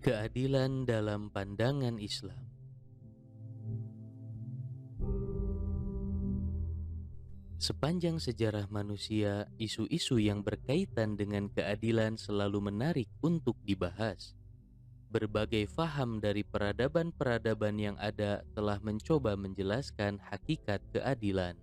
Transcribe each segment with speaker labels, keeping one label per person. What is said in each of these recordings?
Speaker 1: Keadilan dalam pandangan Islam. Sepanjang sejarah manusia, isu-isu yang berkaitan dengan keadilan selalu menarik untuk dibahas. Berbagai faham dari peradaban-peradaban yang ada telah mencoba menjelaskan hakikat keadilan.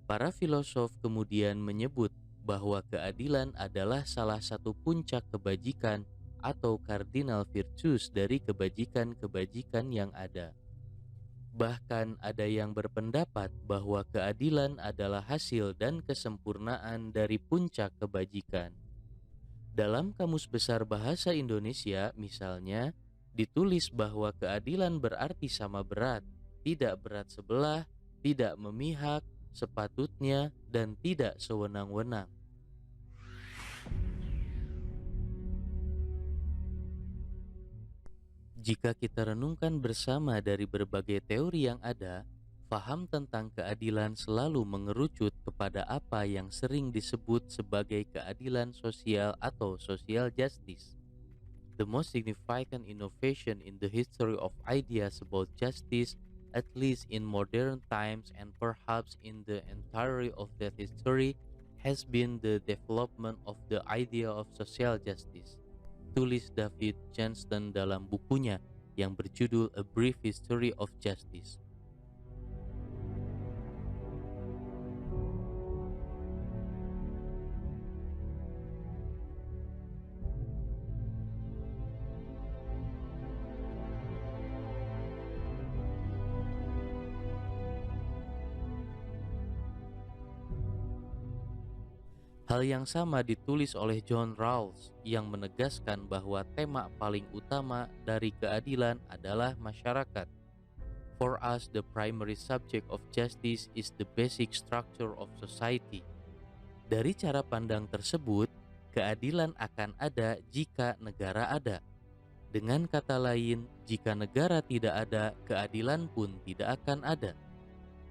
Speaker 1: Para filosof kemudian menyebut bahwa keadilan adalah salah satu puncak kebajikan atau cardinal virtues dari kebajikan-kebajikan yang ada. Bahkan ada yang berpendapat bahwa keadilan adalah hasil dan kesempurnaan dari puncak kebajikan. Dalam Kamus Besar Bahasa Indonesia misalnya, ditulis bahwa keadilan berarti sama berat, tidak berat sebelah, tidak memihak, sepatutnya, dan tidak sewenang-wenang. Jika kita renungkan bersama dari berbagai teori yang ada, faham tentang keadilan selalu mengerucut kepada apa yang sering disebut sebagai keadilan sosial atau social justice. The most significant innovation in the history of ideas about justice, at least in modern times and perhaps in the entirety of that history, has been the development of the idea of social justice. Tulis David Johnston dalam bukunya yang berjudul A Brief History of Justice. Hal yang sama ditulis oleh John Rawls yang menegaskan bahwa tema paling utama dari keadilan adalah masyarakat. For us, the primary subject of justice is the basic structure of society. Dari cara pandang tersebut, keadilan akan ada jika negara ada. Dengan kata lain, jika negara tidak ada, keadilan pun tidak akan ada.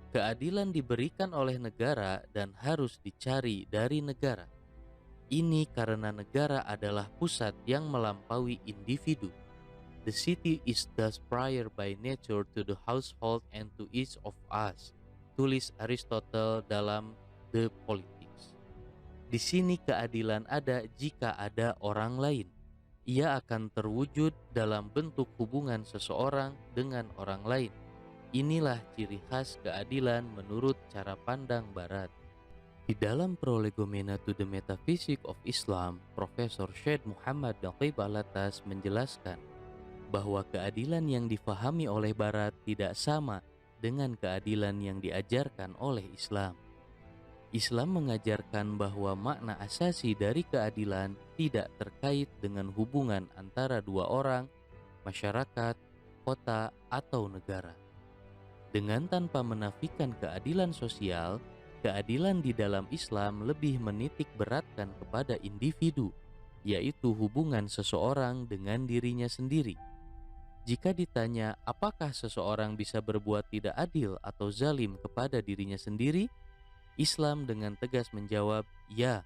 Speaker 1: Keadilan diberikan oleh negara dan harus dicari dari negara. Ini karena negara adalah pusat yang melampaui individu. The city is thus prior by nature to the household and to each of us. Tulis Aristotle dalam The Politics. Di sini keadilan ada jika ada orang lain. Ia akan terwujud dalam bentuk hubungan seseorang dengan orang lain. Inilah ciri khas keadilan menurut cara pandang Barat. Di dalam Prolegomena to the Metaphysics of Islam, Profesor Syed Muhammad Naqib Al-Atas menjelaskan bahwa keadilan yang difahami oleh Barat tidak sama dengan keadilan yang diajarkan oleh Islam. Islam mengajarkan bahwa makna asasi dari keadilan tidak terkait dengan hubungan antara dua orang, masyarakat, kota, atau negara. Dengan tanpa menafikan keadilan sosial, keadilan di dalam Islam lebih menitik beratkan kepada individu, yaitu hubungan seseorang dengan dirinya sendiri. Jika ditanya apakah seseorang bisa berbuat tidak adil atau zalim kepada dirinya sendiri, Islam dengan tegas menjawab, ya.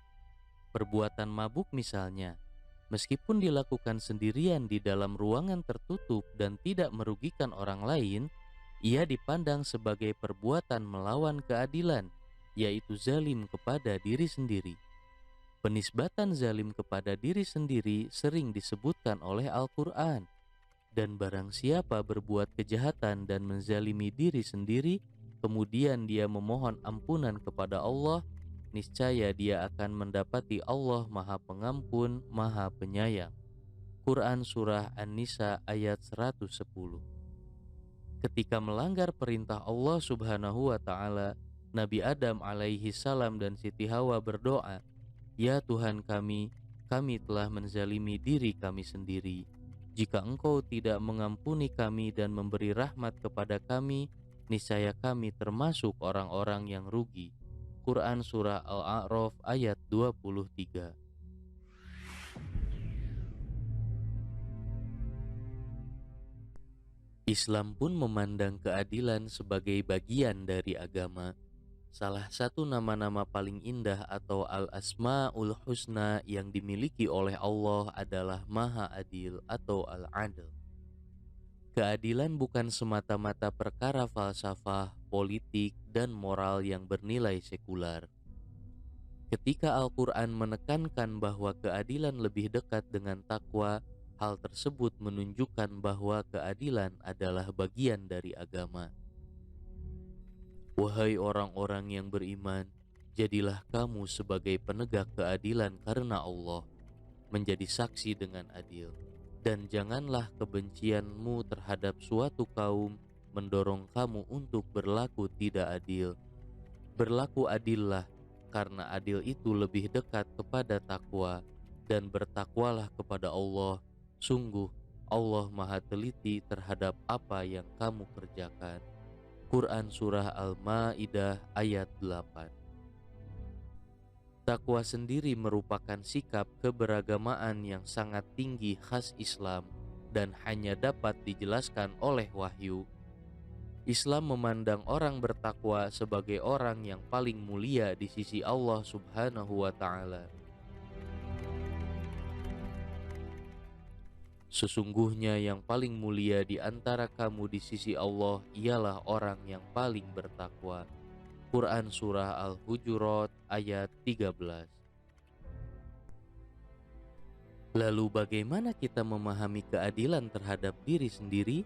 Speaker 1: Perbuatan mabuk misalnya, meskipun dilakukan sendirian di dalam ruangan tertutup dan tidak merugikan orang lain, ia dipandang sebagai perbuatan melawan keadilan, yaitu zalim kepada diri sendiri. Penisbatan zalim kepada diri sendiri sering disebutkan oleh Al-Quran, dan barang siapa berbuat kejahatan dan menzalimi diri sendiri, kemudian dia memohon ampunan kepada Allah, niscaya dia akan mendapati Allah Maha Pengampun, Maha Penyayang. Quran Surah An-Nisa ayat 110. Ketika melanggar perintah Allah Subhanahu wa Ta'ala, Nabi Adam alaihi salam dan Siti Hawa berdoa, "Ya Tuhan kami telah menzalimi diri kami sendiri. Jika Engkau tidak mengampuni kami dan memberi rahmat kepada kami, niscaya kami termasuk orang-orang yang rugi." Quran Surah Al-A'raf ayat 23. Islam pun memandang keadilan sebagai bagian dari agama. Salah satu nama-nama paling indah atau Al-Asma'ul Husna yang dimiliki oleh Allah adalah Maha Adil atau Al-Adil. Keadilan bukan semata-mata perkara falsafah, politik, dan moral yang bernilai sekular. Ketika Al-Quran menekankan bahwa keadilan lebih dekat dengan takwa, hal tersebut menunjukkan bahwa keadilan adalah bagian dari agama. Wahai orang-orang yang beriman, jadilah kamu sebagai penegak keadilan karena Allah, menjadi saksi dengan adil. Dan janganlah kebencianmu terhadap suatu kaum mendorong kamu untuk berlaku tidak adil. Berlaku adillah, karena adil itu lebih dekat kepada takwa, dan bertakwalah kepada Allah. Sungguh, Allah Maha Teliti terhadap apa yang kamu kerjakan. Quran Surah Al-Ma'idah ayat 8. Takwa sendiri merupakan sikap keberagamaan yang sangat tinggi khas Islam dan hanya dapat dijelaskan oleh wahyu. Islam memandang orang bertakwa sebagai orang yang paling mulia di sisi Allah Subhanahu wa Ta'ala. Sesungguhnya yang paling mulia di antara kamu di sisi Allah ialah orang yang paling bertakwa. Quran Surah Al-Hujurat ayat 13. Lalu bagaimana kita memahami keadilan terhadap diri sendiri?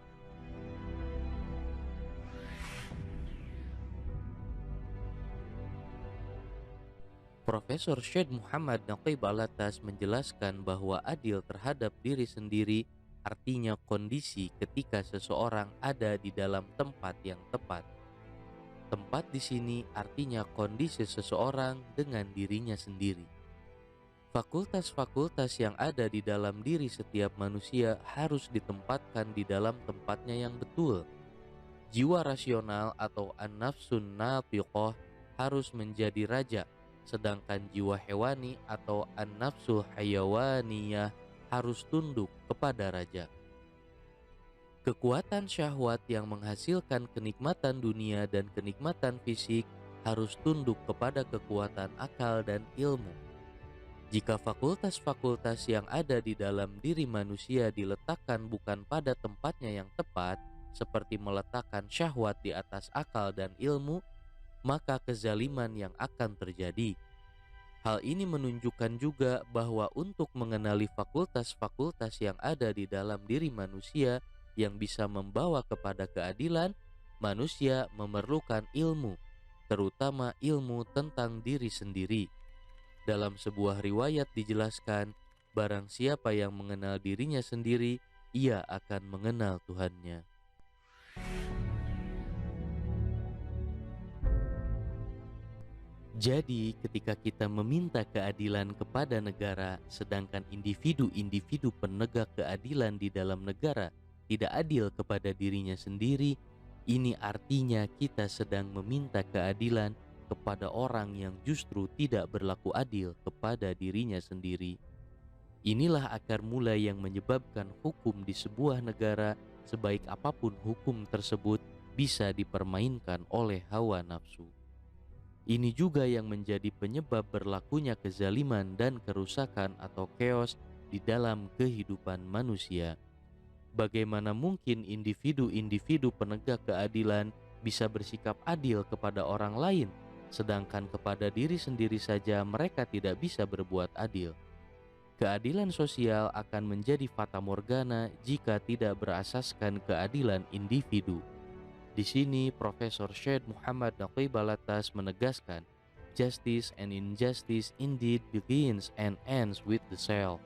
Speaker 1: Profesor Syed Muhammad Naqib Al-Atas menjelaskan bahwa adil terhadap diri sendiri artinya kondisi ketika seseorang ada di dalam tempat yang tepat. Tempat di sini artinya kondisi seseorang dengan dirinya sendiri. Fakultas-fakultas yang ada di dalam diri setiap manusia harus ditempatkan di dalam tempatnya yang betul. Jiwa rasional atau an-nafsun natiqah harus menjadi raja, sedangkan jiwa hewani atau an-nafsul hayawaniyah harus tunduk kepada raja. Kekuatan syahwat yang menghasilkan kenikmatan dunia dan kenikmatan fisik harus tunduk kepada kekuatan akal dan ilmu. Jika fakultas-fakultas yang ada di dalam diri manusia diletakkan bukan pada tempatnya yang tepat, seperti meletakkan syahwat di atas akal dan ilmu, maka kezaliman yang akan terjadi. Hal ini menunjukkan juga bahwa untuk mengenali fakultas-fakultas yang ada di dalam diri manusia yang bisa membawa kepada keadilan, manusia memerlukan ilmu, terutama ilmu tentang diri sendiri. Dalam sebuah riwayat dijelaskan, barang siapa yang mengenal dirinya sendiri, ia akan mengenal Tuhannya. Jadi, ketika kita meminta keadilan kepada negara, sedangkan individu-individu penegak keadilan di dalam negara tidak adil kepada dirinya sendiri, ini artinya kita sedang meminta keadilan kepada orang yang justru tidak berlaku adil kepada dirinya sendiri. Inilah akar mula yang menyebabkan hukum di sebuah negara, sebaik apapun hukum tersebut, bisa dipermainkan oleh hawa nafsu. Ini juga yang menjadi penyebab berlakunya kezaliman dan kerusakan atau chaos di dalam kehidupan manusia. Bagaimana mungkin individu-individu penegak keadilan bisa bersikap adil kepada orang lain, sedangkan kepada diri sendiri saja mereka tidak bisa berbuat adil? Keadilan sosial akan menjadi fatamorgana jika tidak berasaskan keadilan individu. Di sini Profesor Syed Muhammad Naqib Al-Atas menegaskan, justice and injustice indeed begins and ends with the self.